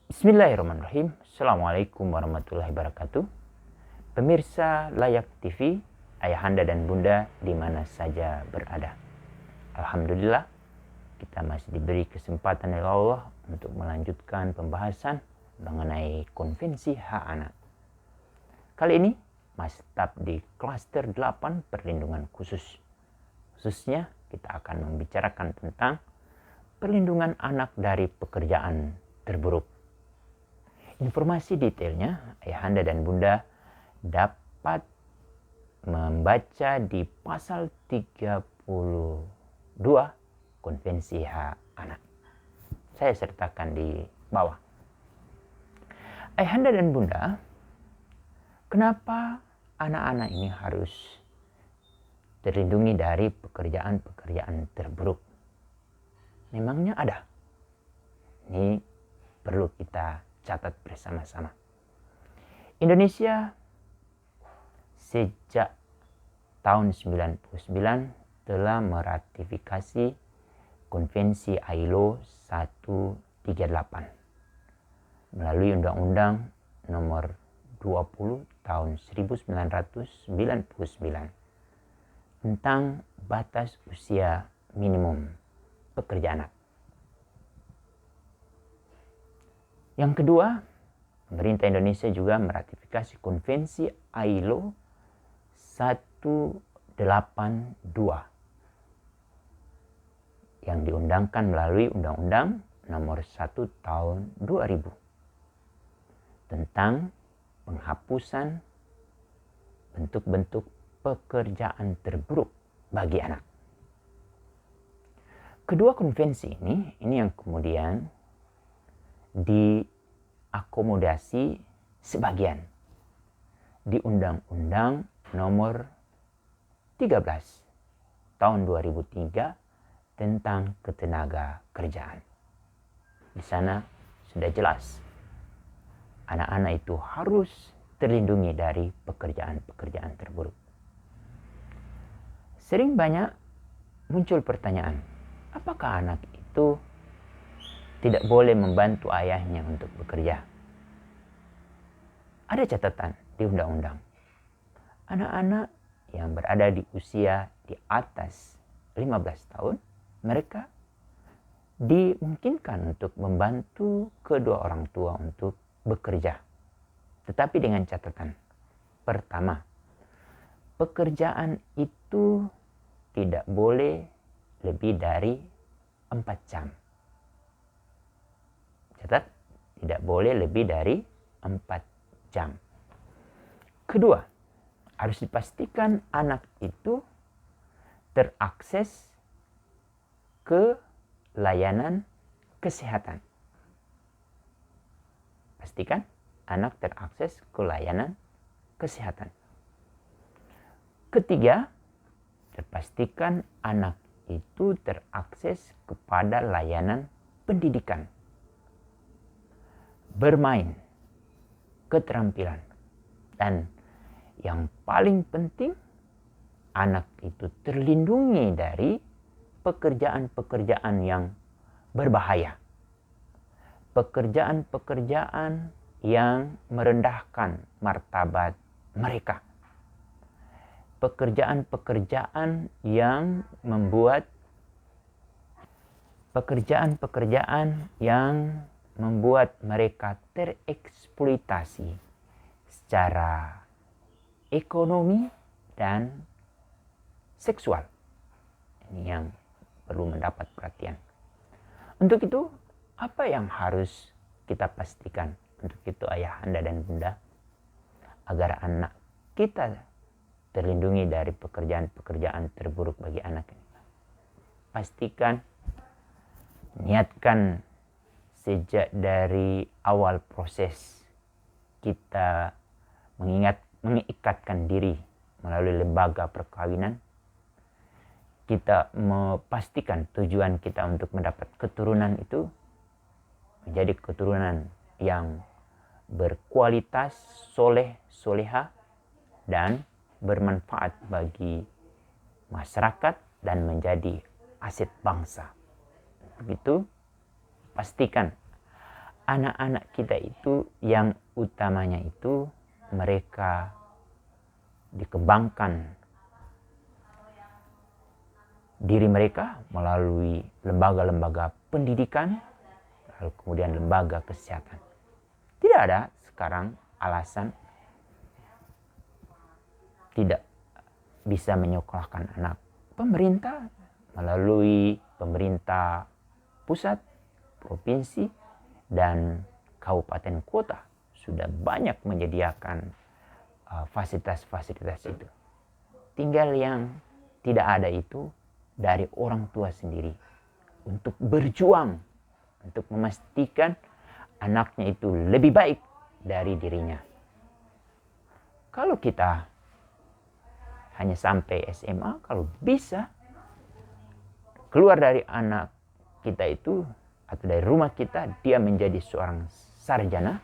Bismillahirrahmanirrahim. Assalamualaikum warahmatullahi wabarakatuh. Pemirsa Layak TV, ayahanda dan bunda di mana saja berada. Alhamdulillah, kita masih diberi kesempatan oleh Allah untuk melanjutkan pembahasan mengenai konvensi hak anak. Kali ini masih tetap di klaster 8 perlindungan khusus. Khususnya kita akan membicarakan tentang perlindungan anak dari pekerjaan terburuk. Informasi detailnya ayahanda dan bunda dapat membaca di pasal 32 Konvensi Hak Anak. Saya sertakan di bawah. Ayahanda dan bunda, kenapa anak-anak ini harus terlindungi dari pekerjaan-pekerjaan terburuk? Memangnya ada? Ini perlu kita catat bersama-sama. Indonesia sejak tahun 99 telah meratifikasi Konvensi ILO 138 melalui Undang-Undang Nomor 20 tahun 1999 tentang batas usia minimum pekerja anak. Yang kedua, pemerintah Indonesia juga meratifikasi Konvensi ILO 182 yang diundangkan melalui Undang-Undang Nomor 1 tahun 2000 tentang penghapusan bentuk-bentuk pekerjaan terburuk bagi anak. Kedua konvensi ini yang kemudian diakomodasi sebagian di Undang-Undang Nomor 13 tahun 2003 tentang ketenaga kerjaan. Di sana sudah jelas anak-anak itu harus terlindungi dari pekerjaan-pekerjaan terburuk. Sering banyak muncul pertanyaan, apakah anak itu tidak boleh membantu ayahnya untuk bekerja? Ada catatan di undang-undang. Anak-anak yang berada di usia di atas 15 tahun, mereka dimungkinkan untuk membantu kedua orang tua untuk bekerja. Tetapi dengan catatan. Pertama, pekerjaan itu tidak boleh lebih dari 4 jam. Catat, tidak boleh lebih dari 4 jam. Kedua, harus dipastikan anak itu terakses ke layanan kesehatan. Pastikan anak terakses ke layanan kesehatan. Ketiga, pastikan anak itu terakses kepada layanan pendidikan, bermain, keterampilan, dan yang paling penting, anak itu terlindungi dari pekerjaan-pekerjaan yang berbahaya, pekerjaan-pekerjaan yang merendahkan martabat mereka, pekerjaan-pekerjaan yang membuat mereka tereksploitasi secara ekonomi dan seksual. Ini yang perlu mendapat perhatian. Untuk itu, apa yang harus kita pastikan? Untuk itu ayahanda dan bunda, agar anak kita terlindungi dari pekerjaan-pekerjaan terburuk bagi anak ini. Pastikan, niatkan sejak dari awal proses kita mengikatkan diri melalui lembaga perkawinan. Kita memastikan tujuan kita untuk mendapat keturunan itu menjadi keturunan yang berkualitas, soleh, soleha, dan bermanfaat bagi masyarakat dan menjadi aset bangsa. Begitu, pastikan anak-anak kita itu yang utamanya itu mereka dikembangkan diri mereka melalui lembaga-lembaga pendidikan, lalu kemudian lembaga kesehatan. Tidak ada sekarang alasan tidak bisa menyekolahkan anak. Pemerintah melalui pemerintah pusat, provinsi, dan kabupaten kota sudah banyak menyediakan fasilitas-fasilitas itu. Tinggal yang tidak ada itu dari orang tua sendiri untuk berjuang untuk memastikan anaknya itu lebih baik dari dirinya. Kalau kita hanya sampai SMA, kalau bisa keluar dari anak kita itu atau dari rumah kita, dia menjadi seorang sarjana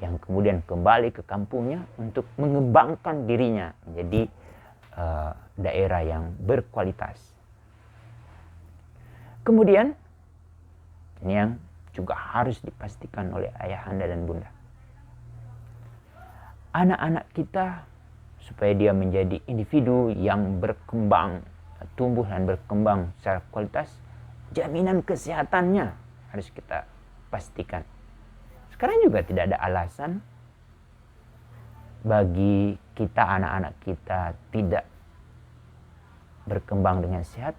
yang kemudian kembali ke kampungnya untuk mengembangkan dirinya menjadi daerah yang berkualitas. Kemudian ini yang juga harus dipastikan oleh ayahanda dan bunda. Anak-anak kita supaya dia menjadi individu yang berkembang, tumbuh dan berkembang secara kualitas, jaminan kesehatannya harus kita pastikan. Sekarang juga tidak ada alasan bagi kita, anak-anak kita tidak berkembang dengan sehat.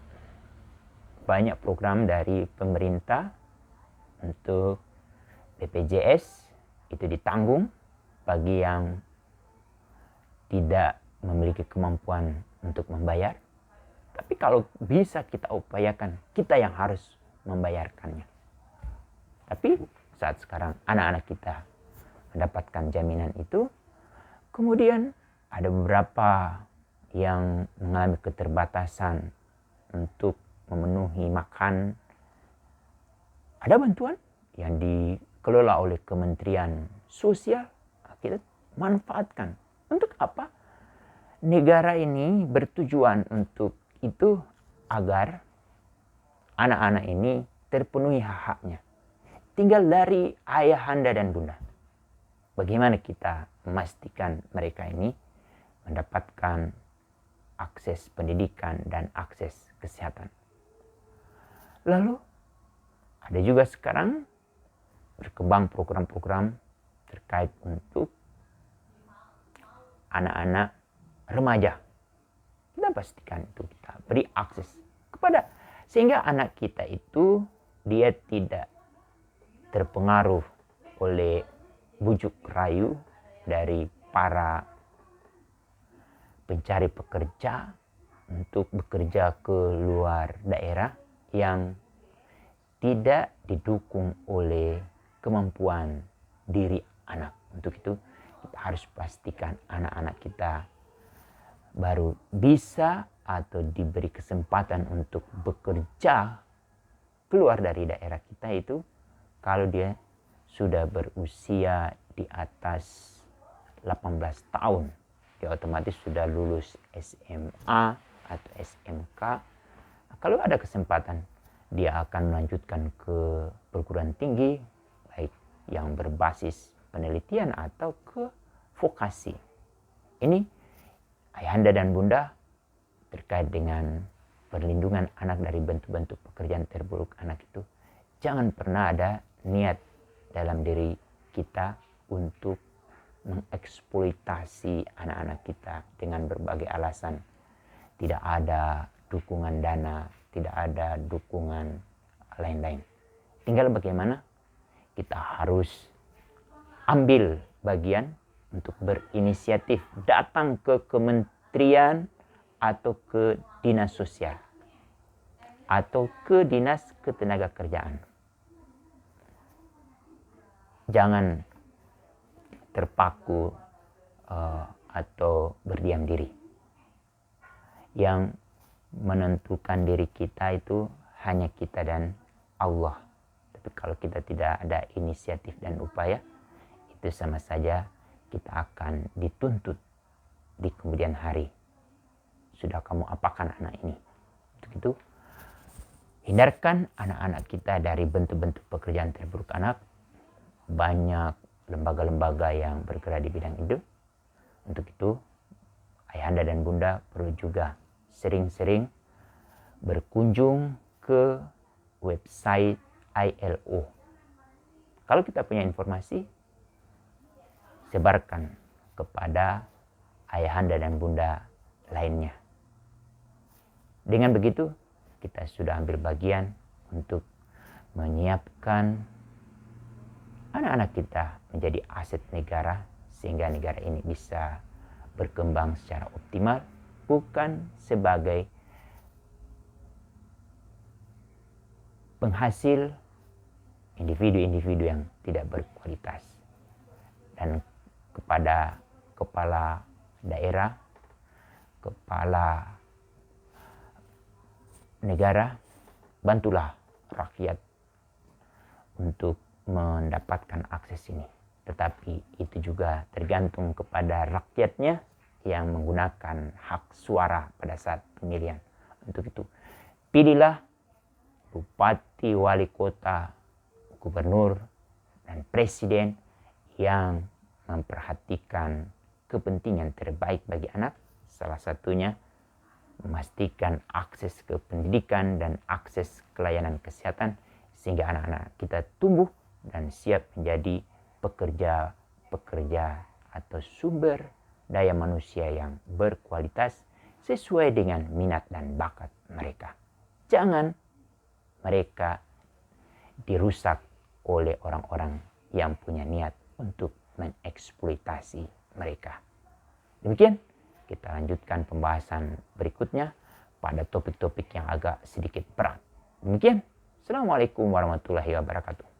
Banyak program dari pemerintah untuk BPJS itu ditanggung bagi yang tidak memiliki kemampuan untuk membayar. Tapi kalau bisa kita upayakan, kita yang harus membayarkannya. Tapi saat sekarang anak-anak kita mendapatkan jaminan itu, kemudian ada beberapa yang mengalami keterbatasan untuk memenuhi makan. Ada bantuan yang dikelola oleh Kementerian Sosial, kita manfaatkan. Untuk apa? Negara ini bertujuan untuk itu agar anak-anak ini terpenuhi hak-haknya. Tinggal dari ayahanda dan bunda. Bagaimana kita memastikan mereka ini mendapatkan akses pendidikan dan akses kesehatan. Lalu ada juga sekarang berkembang program-program terkait untuk anak-anak remaja. Kita pastikan itu kita beri akses kepada, sehingga anak kita itu dia tidak terpengaruh oleh bujuk rayu dari para pencari pekerja untuk bekerja ke luar daerah yang tidak didukung oleh kemampuan diri anak. Untuk itu kita harus pastikan anak-anak kita baru bisa atau diberi kesempatan untuk bekerja keluar dari daerah kita itu kalau dia sudah berusia di atas 18 tahun. Dia otomatis sudah lulus SMA atau SMK. Kalau ada kesempatan, dia akan melanjutkan ke perguruan tinggi, baik yang berbasis penelitian atau ke vokasi. Ini ayahanda dan bunda terkait dengan perlindungan anak dari bentuk-bentuk pekerjaan terburuk anak itu. Jangan pernah ada niat dalam diri kita untuk mengeksploitasi anak-anak kita dengan berbagai alasan. Tidak ada dukungan dana, tidak ada dukungan lain-lain. Tinggal bagaimana kita harus ambil bagian untuk berinisiatif datang ke kementerian atau ke dinas sosial atau ke dinas ketenagakerjaan. Jangan terpaku atau berdiam diri. Yang menentukan diri kita itu hanya kita dan Allah. Tapi kalau kita tidak ada inisiatif dan upaya, itu sama saja kita akan dituntut di kemudian hari. Sudah kamu apakan anak ini? Untuk itu, hindarkan anak-anak kita dari bentuk-bentuk pekerjaan terburuk anak. banyak lembaga-lembaga yang bergerak di bidang itu. Untuk itu, ayahanda dan bunda perlu juga sering-sering berkunjung ke website ILO. Kalau kita punya informasi, sebarkan kepada ayahanda dan bunda lainnya. Dengan begitu, kita sudah ambil bagian untuk menyiapkan anak-anak kita menjadi aset negara, sehingga negara ini bisa berkembang secara optimal, bukan sebagai penghasil individu-individu yang tidak berkualitas. Dan kepada kepala daerah, kepala negara, bantulah rakyat untuk mendapatkan akses ini. Tetapi itu juga tergantung kepada rakyatnya yang menggunakan hak suara pada saat pemilihan. Untuk itu, pilihlah bupati, wali kota, gubernur, dan presiden yang memperhatikan kepentingan terbaik bagi anak. Salah satunya memastikan akses ke pendidikan dan akses ke layanan kesehatan, sehingga anak-anak kita tumbuh dan siap menjadi pekerja-pekerja atau sumber daya manusia yang berkualitas sesuai dengan minat dan bakat mereka. Jangan mereka dirusak oleh orang-orang yang punya niat untuk mengeksploitasi mereka. Demikian, kita lanjutkan pembahasan berikutnya pada topik-topik yang agak sedikit berat. Demikian, Assalamualaikum warahmatullahi wabarakatuh.